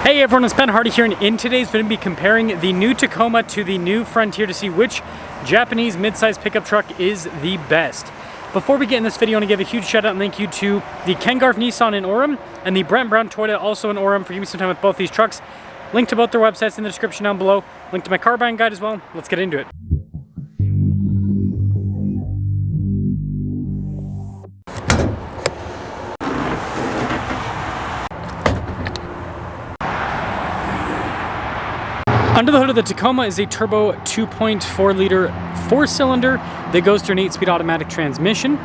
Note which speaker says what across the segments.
Speaker 1: Hey everyone, it's Ben Hardy here, and in today's video, I'm going to be comparing the new Tacoma to the new Frontier to see which Japanese mid-size pickup truck is the best. Before we get in this video, I want to give a huge shout out and thank you to the Ken Garf Nissan in Orem and the Brent Brown Toyota also in Orem for giving me some time with both these trucks. Link to both their websites in the description down below. Link to my car buying guide as well. Let's get into it. Under the hood of the Tacoma is a turbo 2.4 liter 4-cylinder that goes through an 8-speed automatic transmission.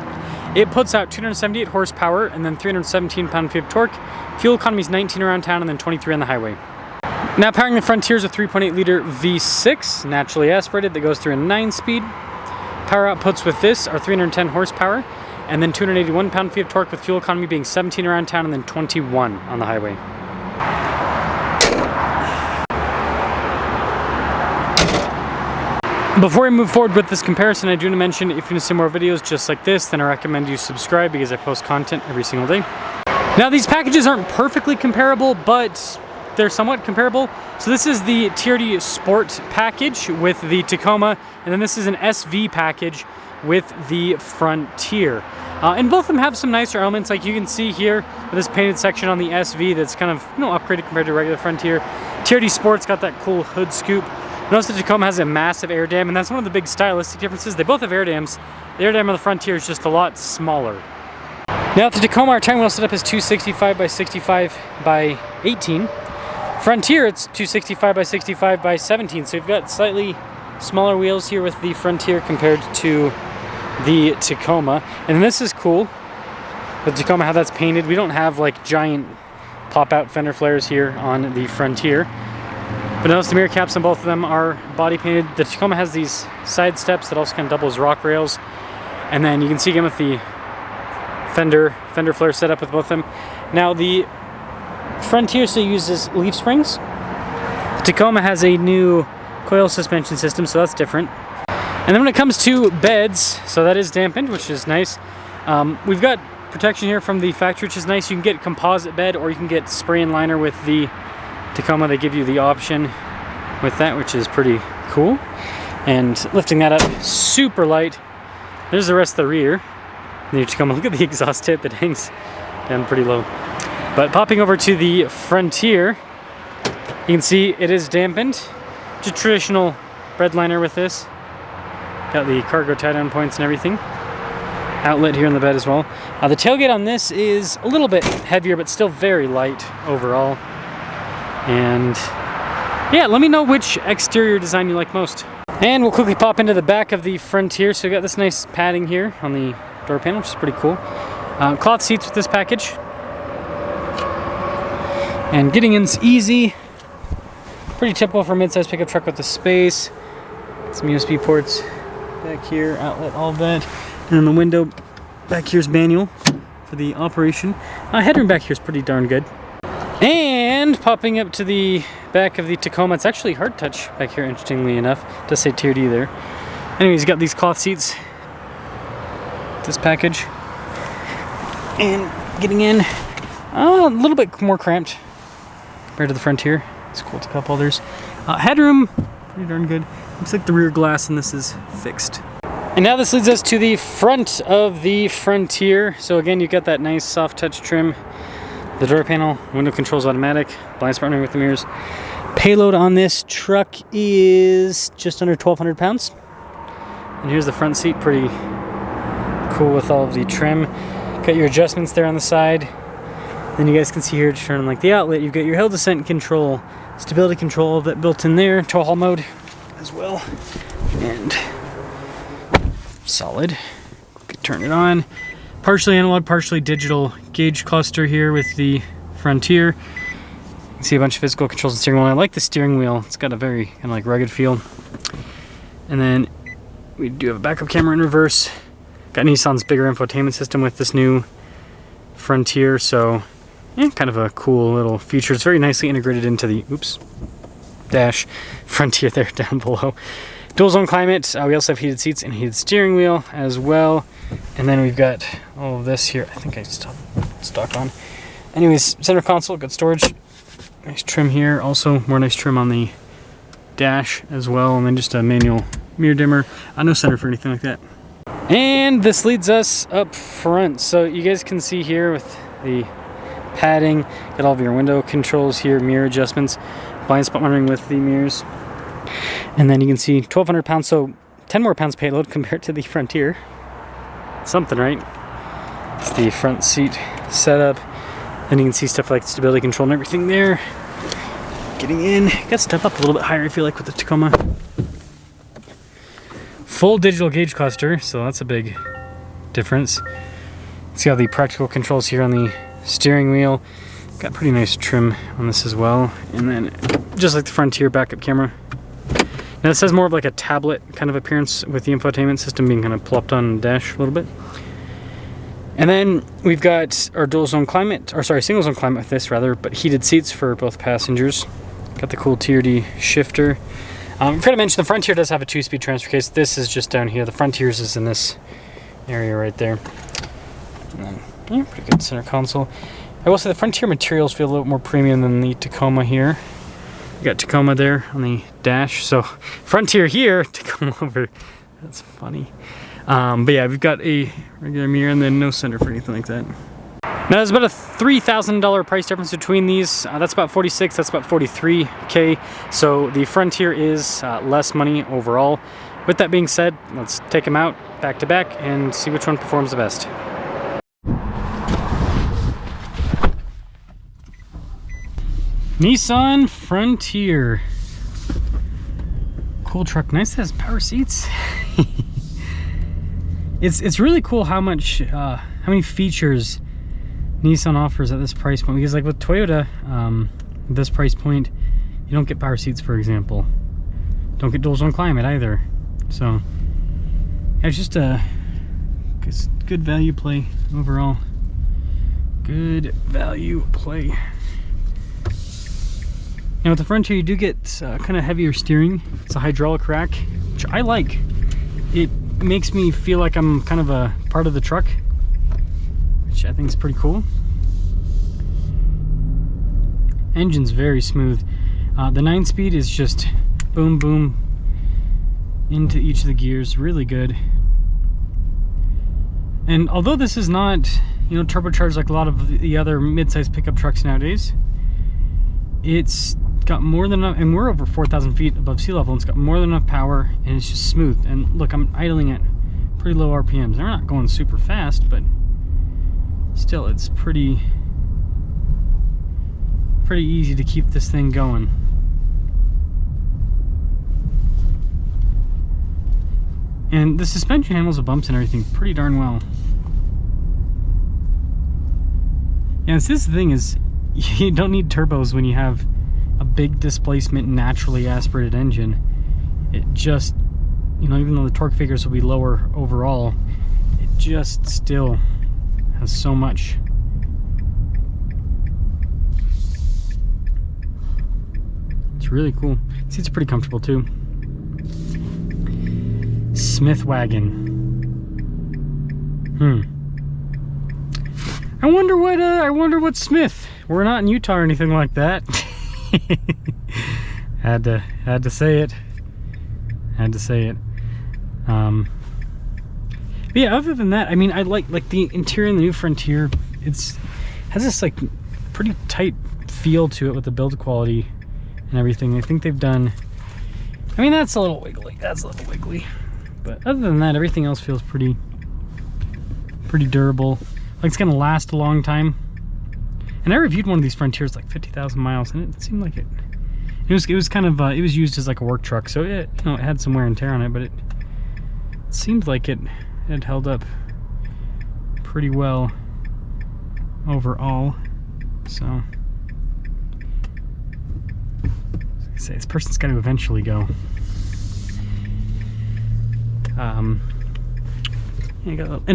Speaker 1: It puts out 278 horsepower and then 317 pound-feet of torque. Fuel economy is 19 around town and then 23 on the highway. Now powering the Frontier is a 3.8 liter V6, naturally aspirated, that goes through a 9-speed. Power outputs with this are 310 horsepower and then 281 pound-feet of torque, with fuel economy being 17 around town and then 21 on the highway. Before we move forward with this comparison, I do want to mention if you want to see more videos just like this, then I recommend you subscribe because I post content every single day. Now these packages aren't perfectly comparable, but they're somewhat comparable. So this is the TRD Sport package with the Tacoma, and then this is an SV package with the Frontier. And both of them have some nicer elements, like you can see here this painted section on the SV that's kind of, upgraded compared to regular Frontier. TRD Sport's got that cool hood scoop. Notice the Tacoma has a massive air dam, and that's one of the big stylistic differences. They both have air dams. The air dam on the Frontier is just a lot smaller. Now at the Tacoma, our tire wheel setup is 265 by 65 by 18. Frontier, it's 265 by 65 by 17. So you've got slightly smaller wheels here with the Frontier compared to the Tacoma. And this is cool. The Tacoma, how that's painted. We don't have like giant pop-out fender flares here on the Frontier. But notice the mirror caps on both of them are body painted. The Tacoma has these side steps that also kind of double as rock rails. And then you can see again with the fender flare setup with both of them. Now the Frontier still uses leaf springs. The Tacoma has a new coil suspension system, so that's different. And then when it comes to beds, so that is dampened, which is nice. We've got protection here from the factory, which is nice. You can get composite bed or you can get spray and liner with the Tacoma. They give you the option with that, which is pretty cool. And lifting that up super light. There's the rest of the rear. And the Tacoma, look at the exhaust tip, it hangs down pretty low. But popping over to the Frontier, you can see it is dampened. Just traditional bread liner with this. Got the cargo tie-down points and everything. Outlet here in the bed as well. The tailgate on this is a little bit heavier, but still very light overall. And yeah, let me know which exterior design you like most. And we'll quickly pop into the back of the Frontier. So we got this nice padding here on the door panel, which is pretty cool. Cloth seats with this package. And getting in's easy. Pretty typical for a mid-size pickup truck with the space. Some USB ports back here, outlet, all of that. And then the window back here is manual for the operation. Headroom back here is pretty darn good. And popping up to the back of the Tacoma, it's actually hard touch back here, interestingly enough. It does say TRD there. Anyways, you got these cloth seats. This package. And getting in, a little bit more cramped compared to the Frontier. It's cool to cup holders. Headroom, pretty darn good. Looks like the rear glass and this is fixed. And now this leads us to the front of the Frontier. So again, you've got that nice soft touch trim. The door panel, window controls automatic, blind spot with the mirrors. Payload on this truck is just under 1,200 pounds. And here's the front seat, pretty cool with all of the trim. Got your adjustments there on the side. Then you guys can see here, just turning like the outlet, you've got your hill descent control, stability control, all of that built in there, tow haul mode as well. And solid. Could turn it on. Partially analog, partially digital gauge cluster here with the Frontier. You can see a bunch of physical controls and steering wheel. I like the steering wheel. It's got a very kind of like rugged feel. And then we do have a backup camera in reverse. Got Nissan's bigger infotainment system with this new Frontier. So yeah, kind of a cool little feature. It's very nicely integrated into the dash Frontier there down below. Dual zone climate. We also have heated seats and heated steering wheel as well. And then we've got all of this here. I think I stopped stock on. Anyways, center console, good storage. Nice trim here. Also, more nice trim on the dash as well. And then just a manual mirror dimmer. No center for anything like that. And this leads us up front. So you guys can see here with the padding, got all of your window controls here, mirror adjustments, blind spot monitoring with the mirrors. And then you can see 1,200 pounds, so 10 more pounds payload compared to the Frontier. Something, right? It's the front seat setup. Then you can see stuff like stability control and everything there. Getting in, got to step up a little bit higher, I feel like, with the Tacoma. Full digital gauge cluster, so that's a big difference. See all the practical controls here on the steering wheel. Got pretty nice trim on this as well. And then, just like the Frontier, backup camera. Now this has more of like a tablet kind of appearance with the infotainment system being kind of plopped on the dash a little bit. And then we've got our dual zone climate, or sorry, single zone climate with this rather, but heated seats for both passengers. Got the cool TRD shifter. I forgot to mention the Frontier does have a 2-speed transfer case. This is just down here. The Frontier's is in this area right there. And then, yeah, pretty good center console. I will say the Frontier materials feel a little more premium than the Tacoma here. You got Tacoma there on the dash. So Frontier here, Tacoma over. That's funny. But yeah, we've got a regular mirror and then no center for anything like that. Now there's about a $3,000 price difference between these. That's about 46, that's about 43K. So the Frontier is less money overall. With that being said, let's take them out back to back and see which one performs the best. Nissan Frontier. Cool truck, nice, it has power seats. It's really cool how many features Nissan offers at this price point, because like with Toyota, this price point, you don't get power seats, for example. Don't get dual zone climate either. So yeah, it's just a good value play overall. Good value play. Now with the Frontier, you do get kind of heavier steering. It's a hydraulic rack, which I like. It makes me feel like I'm kind of a part of the truck, which I think is pretty cool. Engine's very smooth. The 9-speed is just boom, boom into each of the gears, really good. And although this is not, you know, turbocharged like a lot of the other mid-sized pickup trucks nowadays, it's got more than enough, and we're over 4,000 feet above sea level, and it's got more than enough power, and it's just smooth. And look, I'm idling at pretty low RPMs. They're not going super fast, but still, it's pretty easy to keep this thing going. And the suspension handles the bumps and everything pretty darn well. Yeah, so this is the thing, is you don't need turbos when you have a big displacement naturally aspirated engine. It just, you know, even though the torque figures will be lower overall, it just still has so much. It's really cool. Seats are pretty comfortable too. Smith wagon. I wonder what Smith. We're not in Utah or anything like that. had to say it. But yeah, other than that, I mean, I like the interior in the new Frontier. Has this like pretty tight feel to it with the build quality and everything. I think they've done, I mean, that's a little wiggly, but other than that, everything else feels pretty durable. Like it's gonna last a long time. And I reviewed one of these Frontiers like 50,000 miles, and it seemed like it was kind of it was used as like a work truck, so it, you know, it had some wear and tear on it, but it seemed like it held up pretty well overall. So like I say, this person's got to eventually go. And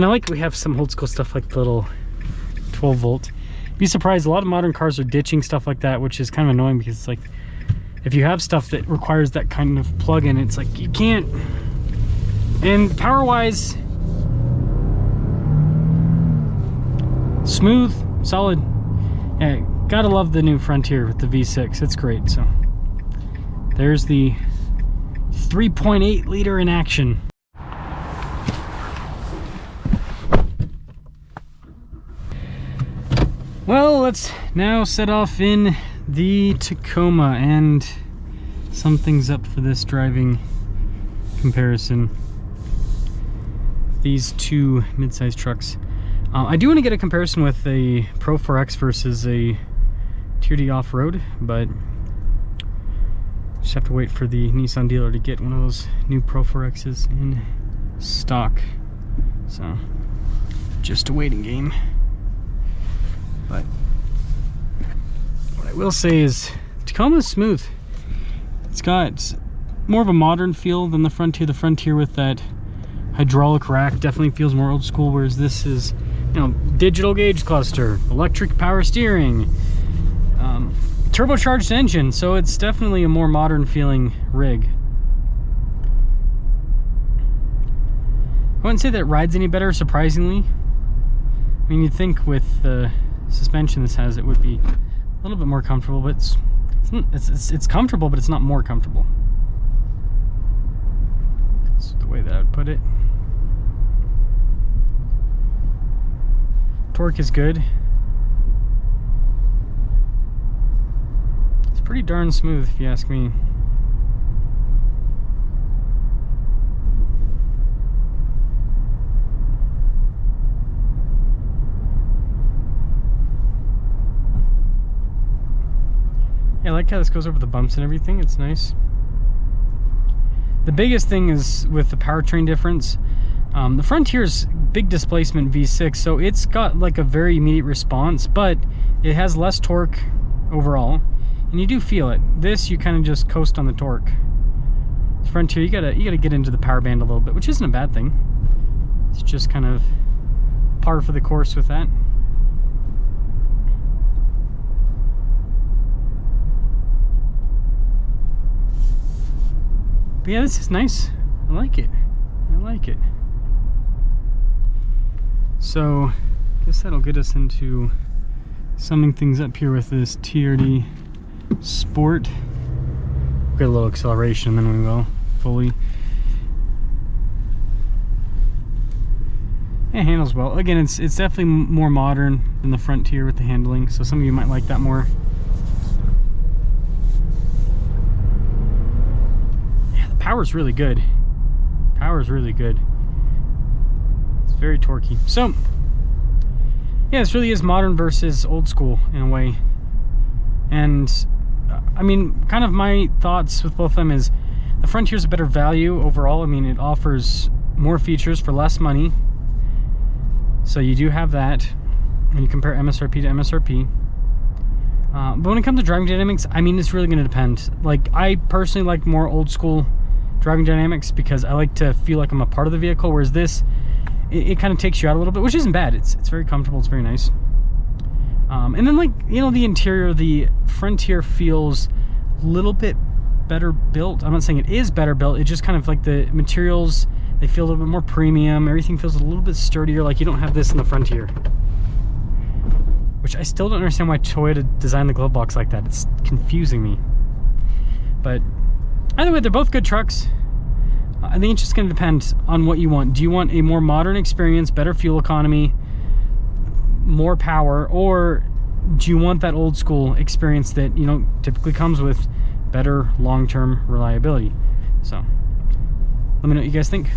Speaker 1: I like we have some old school stuff like the little 12 volt. Be surprised, a lot of modern cars are ditching stuff like that, which is kind of annoying, because it's like if you have stuff that requires that kind of plug-in, it's like you can't. And power wise, smooth, solid. Yeah, Gotta love the new Frontier with the V6. It's great. So there's the 3.8 liter in action. Well, let's now set off in the Tacoma, and something's up for this driving comparison. These two mid-size trucks. I do want to get a comparison with a Pro 4X versus a Tier D off-road, but just have to wait for the Nissan dealer to get one of those new Pro 4Xs in stock. So just a waiting game. But what I will say is Tacoma is smooth. It's got more of a modern feel than the Frontier. The Frontier with that hydraulic rack definitely feels more old school, whereas this is, you know, digital gauge cluster, electric power steering, turbocharged engine, so it's definitely a more modern feeling rig. I wouldn't say that it rides any better, surprisingly. I mean, you'd think with the suspension this has, it would be a little bit more comfortable, but it's comfortable, but it's not more comfortable. That's the way that I would put it. Torque is good. It's pretty darn smooth, if you ask me. Yeah, I like how this goes over the bumps and everything. It's nice. The biggest thing is with the powertrain difference. The Frontier's big displacement V6, so it's got like a very immediate response, but it has less torque overall, and you do feel it. This, you kind of just coast on the torque. This Frontier, you gotta get into the power band a little bit, which isn't a bad thing. It's just kind of par for the course with that. But yeah, this is nice. I like it. I like it. So, I guess that'll get us into summing things up here with this TRD Sport. We'll get a little acceleration, then we will fully. It handles well. Again, it's definitely more modern than the Frontier with the handling, so some of you might like that more. Power's really good. Power's really good. It's very torquey. So, yeah, this really is modern versus old school in a way. And, I mean, kind of my thoughts with both of them is the Frontier's a better value overall. I mean, it offers more features for less money. So you do have that when you compare MSRP to MSRP. But when it comes to driving dynamics, I mean, it's really going to depend. Like, I personally like more old school driving dynamics because I like to feel like I'm a part of the vehicle, whereas this, it kind of takes you out a little bit, which isn't bad. It's very comfortable. It's very nice. And then, like, you know, the interior, the Frontier feels a little bit better built. I'm not saying it is better built. It just kind of like the materials, they feel a little bit more premium. Everything feels a little bit sturdier. Like, you don't have this in the Frontier, which I still don't understand why Toyota designed the glove box like that. It's confusing me. But either way, they're both good trucks. I think it's just going to depend on what you want. Do you want a more modern experience, better fuel economy, more power, or do you want that old school experience that, you know, typically comes with better long-term reliability? So let me know what you guys think.